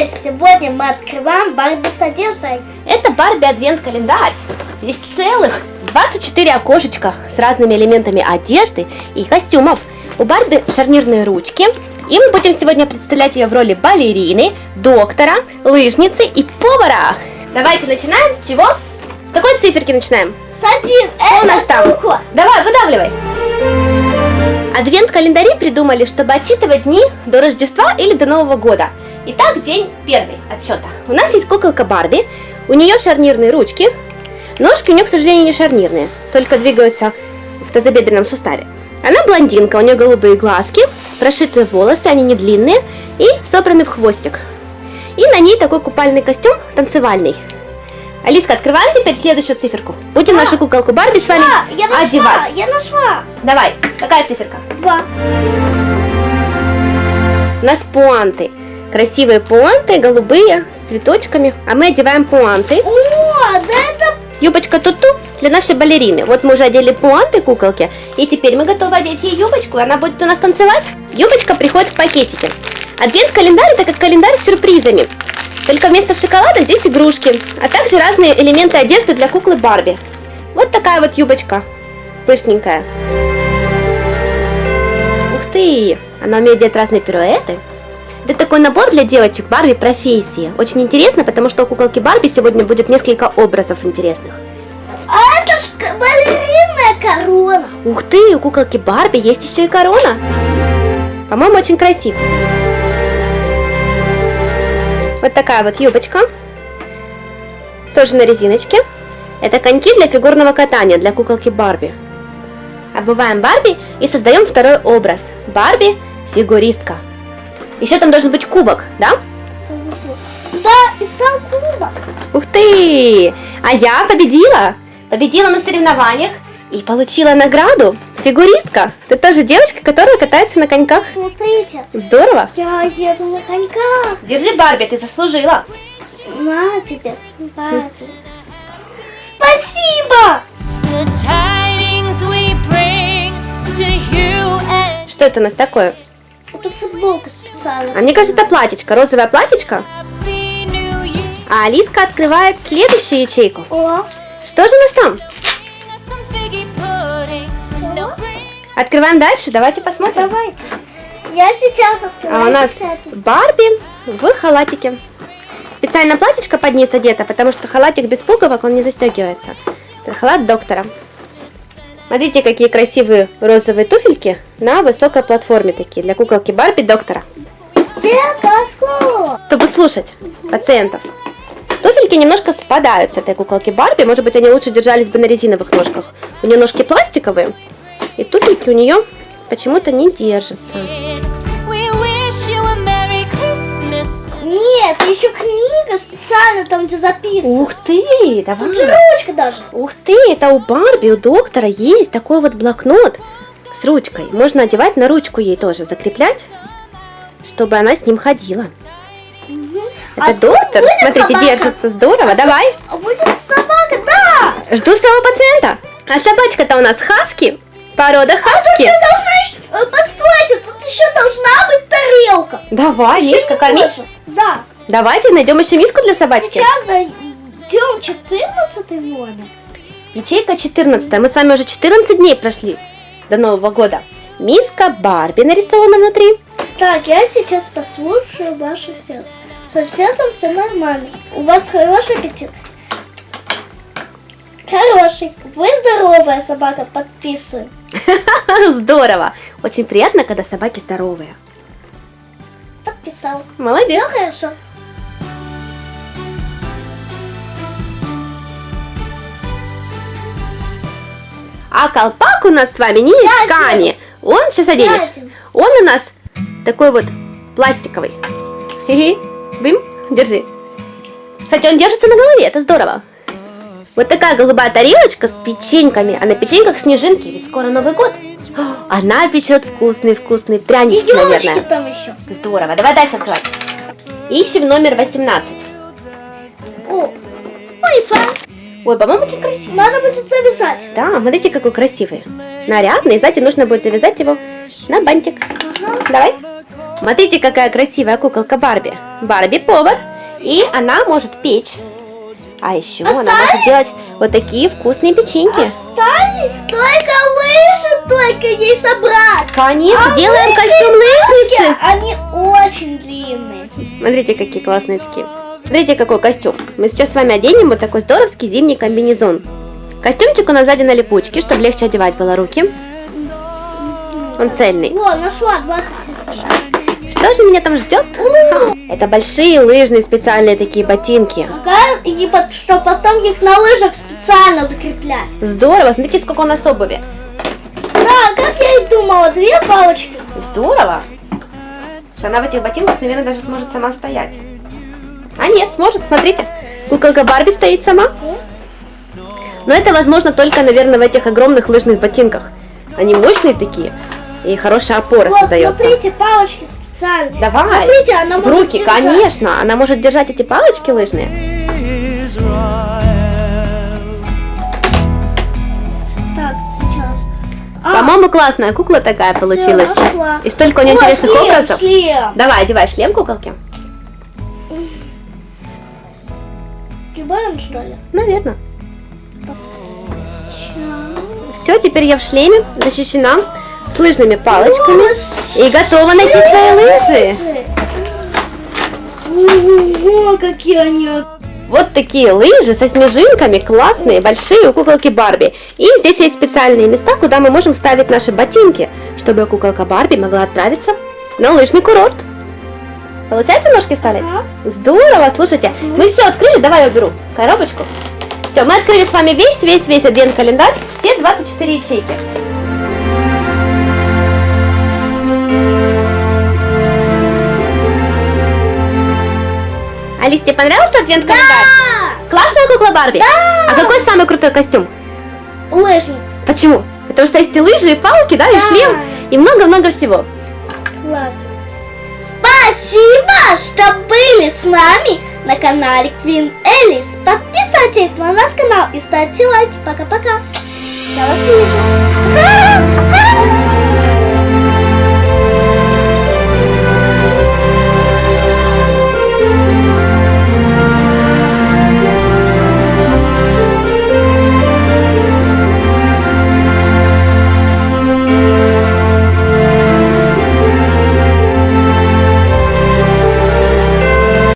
Сегодня мы открываем Барби с одеждой. Это Барби адвент-календарь. Здесь целых 24 окошечка с разными элементами одежды и костюмов. У Барби шарнирные ручки. И мы будем сегодня представлять ее в роли балерины, доктора, лыжницы и повара. Давайте начинаем с чего? С какой циферки начинаем? С один. Что у нас там? Кукла. Давай, выдавливай. Адвент-календари придумали, чтобы отсчитывать дни до Рождества или до Нового года. Итак, день первый отсчета. У нас есть куколка Барби. У нее шарнирные ручки. Ножки у нее, к сожалению, не шарнирные, только двигаются в тазобедренном суставе. Она блондинка, у нее голубые глазки, прошитые волосы, они не длинные и собраны в хвостик. И на ней такой купальный костюм танцевальный. Алиска, открываем теперь следующую циферку. Будем нашу куколку Барби с вами одевать. Я нашла. Давай, какая циферка? 2. У нас пуанты. Красивые пуанты, голубые, с цветочками. А мы одеваем пуанты. О, да это... Юбочка туту для нашей балерины. Вот мы уже одели пуанты куколки. И теперь мы готовы одеть ей юбочку. Она будет у нас танцевать. Юбочка приходит в пакетике. Адвент-календарь — это как календарь с сюрпризами. Только вместо шоколада здесь игрушки, а также разные элементы одежды для куклы Барби. Вот такая вот юбочка, пышненькая. Ух ты! Она умеет делать разные пируэты. Это такой набор для девочек Барби профессии. Очень интересно, потому что у куколки Барби сегодня будет несколько образов интересных. А это ж балеринная корона. Ух ты! У куколки Барби есть еще и корона. По-моему, очень красиво. Вот такая вот юбочка, тоже на резиночке. Это коньки для фигурного катания, для куколки Барби. Обуваем Барби и создаем второй образ. Барби фигуристка. Еще там должен быть кубок, да? Да, и сам кубок. Ух ты! А я победила! Победила на соревнованиях и получила награду. Фигуристка. Ты тоже девочка, которая катается на коньках. Смотрите. Здорово. Я еду на коньках. Держи, Барби, ты заслужила. На тебе, Барби. Спасибо! Что это у нас такое? Это футболка специальная. А мне кажется, это платьечко, розовое платьечко. А Алиска открывает следующую ячейку. О. Что же у нас там? Открываем дальше, давайте посмотрим. Давайте. Я сейчас открываю. А у нас Барби в халатике. Специально платьечко под низ одето, потому что халатик без пуговок, он не застегивается. Это халат доктора. Смотрите, какие красивые розовые туфельки на высокой платформе такие, для куколки Барби доктора. Чтобы слушать пациентов. Туфельки немножко спадают с этой куколки Барби. Может быть, они лучше держались бы на резиновых ножках. У нее ножки пластиковые, и туфельки у нее почему-то не держатся. Нет, еще книга специально там, где записывают. Ух ты, давай. Тут же ручка даже. Ух ты, это у Барби, у доктора есть такой вот блокнот с ручкой. Можно одевать на ручку ей тоже, закреплять, чтобы она с ним ходила. Это доктор, смотрите, собака. Держится здорово, давай. А будет собака, да. Жду своего пациента. А собачка-то у нас хаски, порода хаски. Постойте, тут еще должна быть тарелка. Давай, миска, корми. Да. Давайте найдем еще миску для собачки. Сейчас найдем 14 номер. Ячейка 14. Мы с вами уже 14 дней прошли до Нового года. Миска Барби нарисована внутри. Так, я сейчас послушаю ваше сердце. Со сердцем все нормально. У вас хороший аппетит? Хороший. Вы здоровая собака, подписываю. Здорово. Очень приятно, когда собаки здоровые. Подписал. Молодец. Все хорошо. А колпак у нас с вами не из ткани. Он, сейчас оденешь. Он у нас такой вот пластиковый. Хе-хе. Бим, держи. Кстати, он держится на голове, это здорово. Вот такая голубая тарелочка с печеньками. А на печеньках снежинки, ведь скоро Новый год. Она печет вкусные прянички, наверное. Там еще. Здорово, давай дальше открывать. Ищем номер 18. Ой, по-моему, очень красиво. Надо будет завязать. Да, смотрите, какой красивый. Нарядный, и сзади нужно будет завязать его на бантик. Ага. Давай. Смотрите, какая красивая куколка Барби. Барби повар, и она может печь. А еще она может делать вот такие вкусные печеньки. Остались только лыжи, только ей собрать. Конечно, делаем костюм лыжницы. Они очень длинные. Смотрите, какие классные очки. Смотрите, какой костюм. Мы сейчас с вами оденем вот такой здоровский зимний комбинезон. Костюмчик у нас сзади на липучке, чтобы легче одевать было руки. Он цельный. О, нашла 20 этажей. Что же меня там ждет? Это большие лыжные специальные такие ботинки. Ага, и что потом их на лыжах специально закреплять. Здорово, смотрите, сколько у нас обуви. Да, как я и думала, 2 палочки. Здорово. Что она в этих ботинках, наверное, даже сможет сама стоять. А нет, сможет, смотрите. Куколка Барби стоит сама. Но это возможно только, наверное, в этих огромных лыжных ботинках. Они мощные такие, и хорошая опора Вот, создается. смотрите, палочки специальные. Давай, Смотрите, она в может руки, держать. конечно. Она может держать эти палочки лыжные. Так, сейчас. По-моему, классная кукла такая получилась. всё, нашла. И столько у нее О, интересных шлем, образов. шлем. Давай, одевай шлем куколки. Сгибаем, что ли? Наверное. Сейчас. Все, теперь я в шлеме, защищена, с лыжными палочками. О, И готова найти свои лыжи. Ого, какие они. Вот такие лыжи со снежинками, классные, большие у куколки Барби. И здесь есть специальные места, куда мы можем ставить наши ботинки, чтобы куколка Барби могла отправиться на лыжный курорт. Получается ножки ставить? Ага. Здорово, слушайте. Мы все открыли, давай я уберу коробочку. Все, мы открыли с вами весь адвент-календарь, все 24 ячейки. Алис, тебе понравился адвент-календарь? Да! Классная кукла Барби? Да! А какой самый крутой костюм? Лыжница. Почему? Потому что есть и лыжи, и палки, да, и Да. шлем, и много-много всего. Классно. Спасибо, что были с нами на канале Queen Alice. Подписывайтесь на наш канал и ставьте лайки. Пока-пока. Я вас вижу.